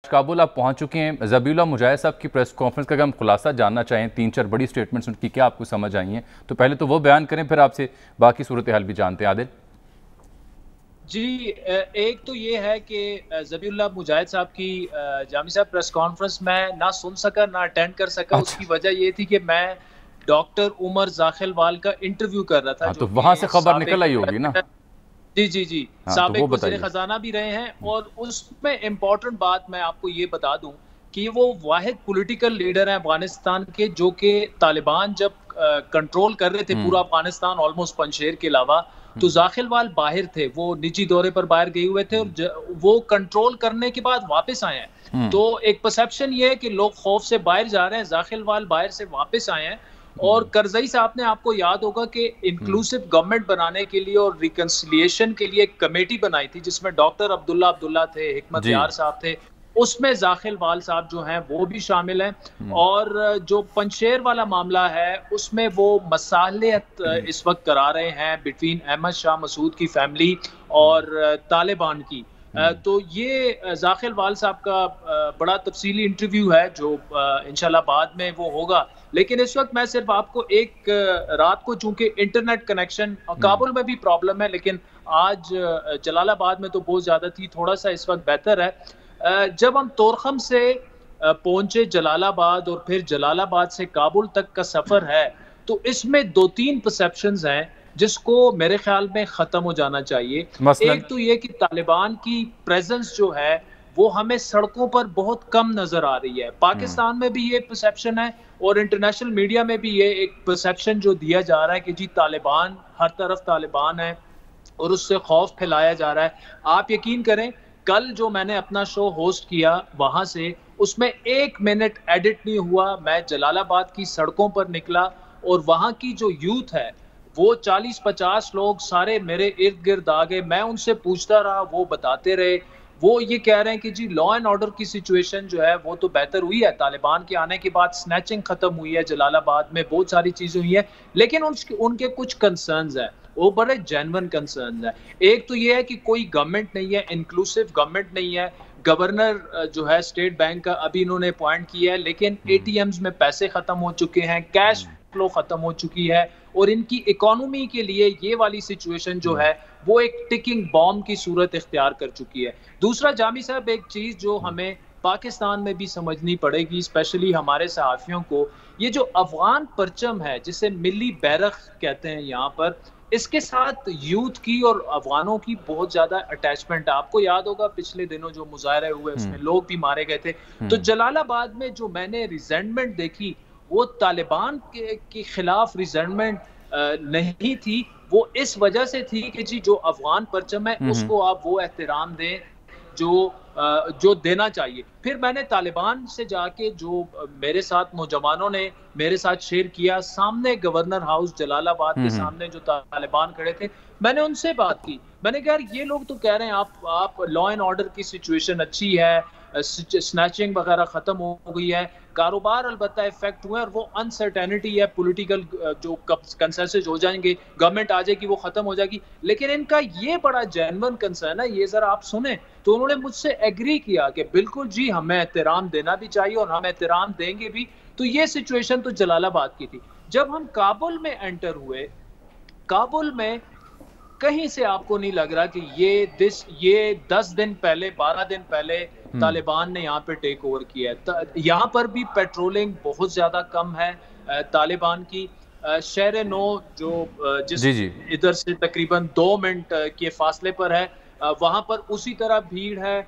काबुल आप पहुंच चुके हैं। ज़बीउल्लाह मुजाहिद साहब की प्रेस कॉन्फ्रेंस का अगर हम खुलासा जानना चाहें, 3-4 बड़ी स्टेटमेंट्स उनकी क्या आपको समझ आई हैं, तो पहले तो वो बयान करें, फिर आपसे बाकी सूरत हाल भी जानते हैं। आदिल जी, एक तो ये है कि ज़बीउल्लाह मुजाहिद साहब की जामी साहब प्रेस कॉन्फ्रेंस में ना सुन सका ना अटेंड कर सका। अच्छा। उसकी वजह ये थी कि मैं डॉक्टर उमर जाखिलवाल का इंटरव्यू कर रहा था, हाँ, जो तो वहां से कि खबर निकल आई होगी ना। साबिक जी जी जी हाँ, तो वो साबिक वज़ीर बताइए। ख़ज़ाना भी रहे हैं। और उसमें इम्पोर्टेंट बात मैं आपको ये बता दूं कि वो वाहिद पॉलिटिकल लीडर हैं अफगानिस्तान के, जो कि तालिबान जब कंट्रोल कर रहे थे पूरा अफगानिस्तान ऑलमोस्ट पंजशेर के अलावा, तो जाखिलवाल बाहर थे, वो निजी दौरे पर बाहर गए हुए थे और वो कंट्रोल करने के बाद वापस आए हैं। तो एक परसेप्शन ये है कि लोग खौफ से बाहर जा रहे हैं, जाखिलवाल बाहर से वापस आए हैं। और करजई साहब ने, आपको याद होगा कि इंक्लूसिव गवर्नमेंट बनाने के लिए और रिकंसिलिएशन के लिए एक कमेटी बनाई थी, जिसमें डॉक्टर अब्दुल्ला अब्दुल्ला थे, हिकमत जी। यार साहब थे, उसमें जाखिलवाल साहब जो हैं वो भी शामिल हैं। और जो पंजशेर वाला मामला है उसमें वो मसालियत इस वक्त करा रहे हैं बिटवीन अहमद शाह मसूद की फैमिली और तालिबान की। तो ये जाखिलवाल साहब का बड़ा तफसीली इंटरव्यू है जो इंशाल्लाह बाद में वो होगा। लेकिन इस वक्त मैं सिर्फ आपको एक रात को, चूंकि इंटरनेट कनेक्शन काबुल में भी प्रॉब्लम है, लेकिन आज जलालाबाद में तो बहुत ज़्यादा थी, थोड़ा सा इस वक्त बेहतर है। जब हम तोरखम से पहुंचे जलालाबाद और फिर जलालाबाद से काबुल तक का सफ़र है, तो इसमें 2-3 परसेप्शंस हैं जिसको मेरे ख्याल में ख़त्म हो जाना चाहिए। मसलन एक तो ये कि तालिबान की प्रेजेंस जो है वो हमें सड़कों पर बहुत कम नजर आ रही है। पाकिस्तान में भी ये परसेप्शन है और इंटरनेशनल मीडिया में भी ये एक परसेप्शन जो दिया जा रहा है कि जी तालिबान, हर तरफ तालिबान है और उससे खौफ फैलाया जा रहा है। आप यकीन करें, कल जो मैंने अपना शो होस्ट किया वहां से, उसमें 1 मिनट एडिट नहीं हुआ। मैं जलालाबाद की सड़कों पर निकला और वहां की जो यूथ है वो 40-50 लोग सारे मेरे इर्द गिर्द आ गए। मैं उनसे पूछता रहा, वो बताते रहे। वो ये कह रहे हैं कि जी लॉ एंड ऑर्डर की सिचुएशन जो है वो तो बेहतर हुई है, तालिबान के आने के बाद स्नैचिंग खत्म हुई है, जलालाबाद में बहुत सारी चीजें हुई हैं, लेकिन उनके कुछ कंसर्न्स है, वो बड़े जेन्युइन कंसर्न्स है। एक तो ये है कि कोई गवर्नमेंट नहीं है, इंक्लूसिव गवर्नमेंट नहीं है। गवर्नर जो है स्टेट बैंक का अभी इन्होंने अपॉइंट किया है, लेकिन एटीएम्स में पैसे खत्म हो चुके हैं, कैश फ्लो खत्म हो चुकी है और इनकी इकोनॉमी के लिए ये वाली सिचुएशन जो है वो एक टिकिंग बॉम्ब की सूरत इख्तियार कर चुकी है। दूसरा जामी साहब, एक चीज जो हमें पाकिस्तान में भी समझनी पड़ेगी, स्पेशली हमारे सहाफियों को, ये जो अफगान परचम है जिसे मिली बैरख कहते हैं यहाँ पर, इसके साथ यूथ की और अफगानों की बहुत ज्यादा अटैचमेंट है। आपको याद होगा पिछले दिनों जो मुजाहरे हुए उसमें लोग भी मारे गए थे। तो जलालाबाद में जो मैंने रिजेंटमेंट देखी वो तालिबान के खिलाफ रिजेंटमेंट नहीं थी, वो इस वजह से थी कि जी जो अफगान परचम है उसको आप वो एहतराम दें जो देना चाहिए। फिर मैंने तालिबान से जाके, जो मेरे साथ नौजवानों ने मेरे साथ शेयर किया, सामने गवर्नर हाउस जलालाबाद के सामने जो तालिबान खड़े थे, मैंने उनसे बात की। मैंने कहा ये लोग तो कह रहे हैं आप लॉ एंड ऑर्डर की सिचुएशन अच्छी है, स्नैचिंग वगैरह खत्म हो गई है, कारोबार अलबत्ता इफेक्ट हुए और वो अनसर्टेनिटी है, पॉलिटिकल जो कंसेंसस हो जाएंगे, गवर्नमेंट आ जाएगी, वो खत्म हो जाएगी। लेकिन इनका ये बड़ा जेन्युइन कंसर्न है, ये जरा आप सुने। तो उन्होंने मुझसे एग्री किया कि बिल्कुल जी हमें एहतराम देना भी चाहिए और हम एहतराम देंगे भी। तो ये सिचुएशन तो जलालाबाद की थी। जब हम काबुल में एंटर हुए, काबुल में कहीं से आपको नहीं लग रहा कि ये 10 दिन पहले, 12 दिन पहले तालिबान ने यहाँ पे टेक ओवर किया है। यहाँ पर भी पेट्रोलिंग बहुत ज्यादा कम है तालिबान की। शहर नो जो जिस जी जी इधर से तकरीबन 2 मिनट के फासले पर है, वहां पर उसी तरह भीड़ है,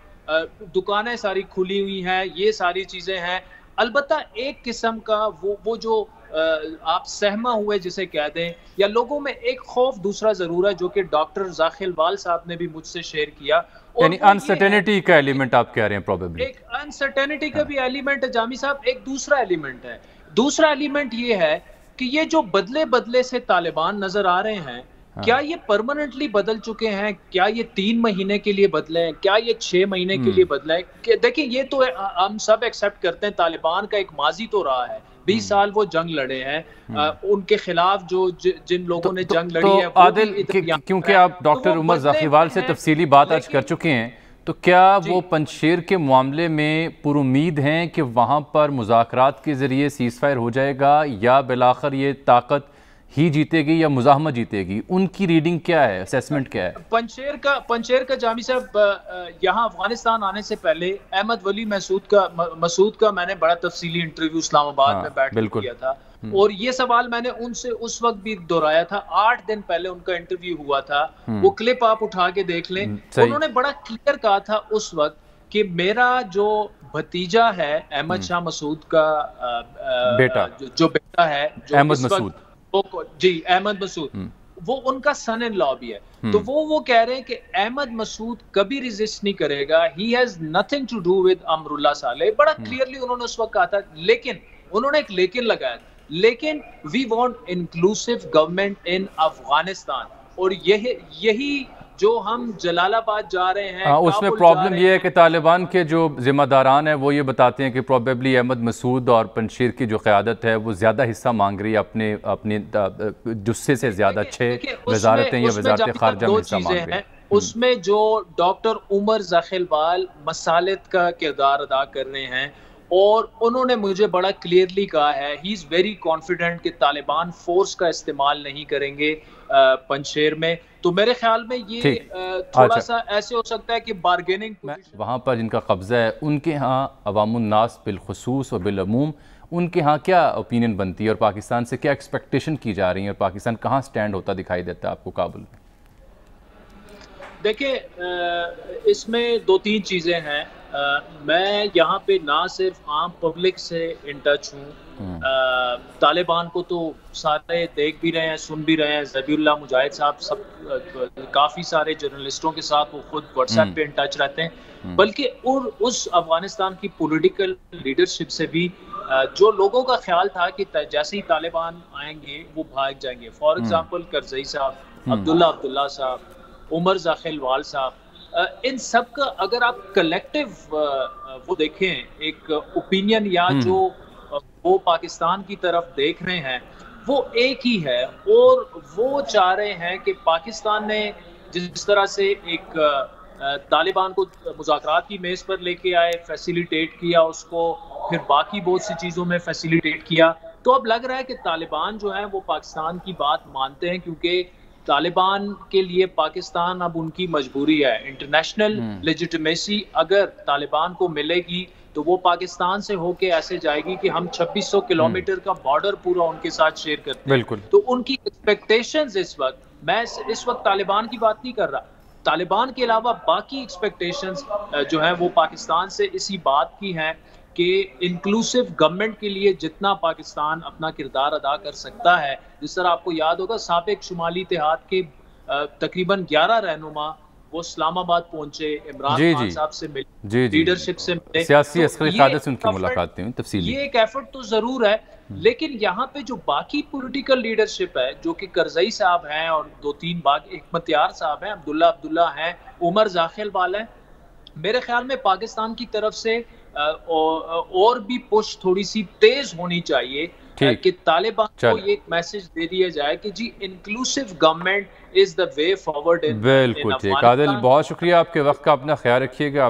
दुकानें सारी खुली हुई हैं, ये सारी चीजें हैं। अलबत्ता एक किस्म का वो जो आप सहमा हुए जिसे कह दें, या लोगों में एक खौफ दूसरा जरूर है, जो कि डॉक्टर जाखिलवाल साहब ने भी मुझसे शेयर किया। यानी अनसर्टेनिटी का एलिमेंट आप कह रहे हैं, प्रोबेबली एक अनसर्टेनिटी का भी एलिमेंट है जामी साहब। एक दूसरा एलिमेंट है, दूसरा एलिमेंट ये है कि ये जो बदले बदले से तालिबान नजर आ रहे हैं, क्या ये परमानेंटली बदल चुके हैं? क्या ये 3 महीने के लिए बदले हैं? क्या ये 6 महीने के लिए बदले हैं? देखिए, ये तो हम सब एक्सेप्ट करते हैं, तालिबान का एक माजी तो रहा है, 20 साल वो जंग लड़े हैं, उनके खिलाफ जो जिन लोगों ने जंग लड़ी है। आदिल, क्योंकि आप डॉक्टर उमर जाखिलवाल से तफसीली बात आज कर चुके हैं, तो क्या वो पंजशेर के मामले में पुरुमीद हैं कि वहाँ पर मुज़ाकरात के ज़रिए सीज़फायर हो जाएगा, या बिलाखिर ये ताकत ही जीतेगी या मुज़ाहमत जीतेगी? उनकी रीडिंग क्या है, असेसमेंट क्या है? पंजशेर का जामी साहब यहाँ अफगानिस्तान आने से पहले अहमद वली मसूद का मैंने बड़ा तफसीली इंटरव्यू इस्लामाबाद में बैठ कर किया था, और ये सवाल मैंने उनसे उस वक्त भी दोहराया था। 8 दिन पहले उनका इंटरव्यू हुआ था, वो क्लिप आप उठा के देख लें। उन्होंने बड़ा क्लियर कहा था उस वक्त कि मेरा जो भतीजा है अहमद शाह मसूद का बेटा, जो बेटा है, जो अहमद मसूद, जी अहमद मसूद, वो उनका सन इन लॉ भी है। तो वो कह रहे हैं कि अहमद मसूद कभी रिजिस्ट नहीं करेगा, he has nothing to do with Amrullah Saleh. बड़ा क्लियरली उन्होंने उस वक्त कहा था, लेकिन उन्होंने एक लेकिन लगाया, लेकिन we want inclusive government in Afghanistan. और यही जो हम जलालाबाद जा रहे हैं, उसमें प्रॉब्लम यह है कि तालिबान के जो जिम्मेदारान हैं वो ये बताते हैं कि प्रोबेबली अहमद मसूद और पंजशेर की जो क़यादत है वो ज़्यादा हिस्सा मांग रही है, अपने जुस्से से ज़्यादा 6 वजारतें या वजारत ख़ारजा में हिस्सा मांग रही है। उसमें जो डॉक्टर उमर ज़ाखिलवाल मसालित का किरदार अदा कर रहे हैं, और उन्होंने मुझे बड़ा क्लियरली कहा है, ही इज़ वेरी कॉन्फिडेंट कि तालिबान फोर्स का इस्तेमाल नहीं करेंगे पंजशेर में। तो मेरे ख्याल में ये थोड़ा सा ऐसे हो सकता है कि बार्गेनिंग वहाँ पर जिनका कब्जा है उनके यहाँ अवामुन्नास बिलखुसूस और बिलअमूम उनके यहाँ क्या ओपिनियन बनती है, और पाकिस्तान से क्या एक्सपेक्टेशन की जा रही है, और पाकिस्तान कहाँ स्टैंड होता दिखाई देता है आपको काबुल में? देखिए, इसमें 2-3 चीज़ें हैं। मैं यहाँ पे ना सिर्फ आम पब्लिक से इन टच हूँ, तालिबान को तो सारे देख भी रहे हैं, सुन भी रहे हैं। ज़बीउल्लाह मुजाहिद साहब सब काफ़ी सारे जर्नलिस्टों के साथ वो खुद व्हाट्सएप पे इन टच रहते हैं, बल्कि और उस अफगानिस्तान की पॉलिटिकल लीडरशिप से भी जो लोगों का ख्याल था कि जैसे ही तालिबान आएंगे वो भाग जाएंगे। फॉर एग्जाम्पल करजई साहब, अब्दुल्ला साहब, उमर ज़ाखिलवाल साहब, इन सब का अगर आप कलेक्टिव वो देखें, एक ओपिनियन या जो वो पाकिस्तान की तरफ देख रहे हैं, वो एक ही है। और वो चाह रहे हैं कि पाकिस्तान ने जिस तरह से एक तालिबान को मुज़ाकरात की मेज़ पर लेके आए, फैसिलिटेट किया उसको, फिर बाकी बहुत सी चीज़ों में फैसिलिटेट किया, तो अब लग रहा है कि तालिबान जो है वो पाकिस्तान की बात मानते हैं, क्योंकि तालिबान के लिए पाकिस्तान अब उनकी मजबूरी है। इंटरनेशनल लेजिटिमेसी अगर तालिबान को मिलेगी तो वो पाकिस्तान से होके ऐसे जाएगी कि हम 2600 किलोमीटर का बॉर्डर पूरा उनके साथ शेयर करते हैं। तो उनकी एक्सपेक्टेशंस इस वक्त, मैं इस वक्त तालिबान की बात नहीं कर रहा, तालिबान के अलावा बाकी एक्सपेक्टेशंस जो है वो पाकिस्तान से इसी बात की हैं कि इंक्लूसिव गवर्नमेंट के लिए जितना पाकिस्तान अपना किरदार अदा कर सकता है। जिस तरह आपको याद होगा, साबिक शुमाली इत्तेहाद के तकरीबन 11 रहनुमा वो इस्लामाबाद पहुंचे, इमरान खान साहब से मिले, लीडरशिप से मिले, सियासी असली क़यादत से उनकी मुलाकातें हुई तफसीली। ये एक एफर्ट तो जरूर है, लेकिन यहाँ पे जो बाकी पॉलिटिकल लीडरशिप है, जो कि करजई साहब हैं और 2-3 हिकमतयार साहब हैं, अब्दुल्ला हैं, उमर ज़ाखिलवाल हैं, मेरे ख्याल में पाकिस्तान की तरफ से और भी पुश थोड़ी सी तेज होनी चाहिए कि तालिबान को ये एक मैसेज दे दिया जाए कि जी inclusive government is the way forward in. बिल्कुल ठीक आदिल, बहुत शुक्रिया आपके वक्त का, अपना ख्याल रखिएगा।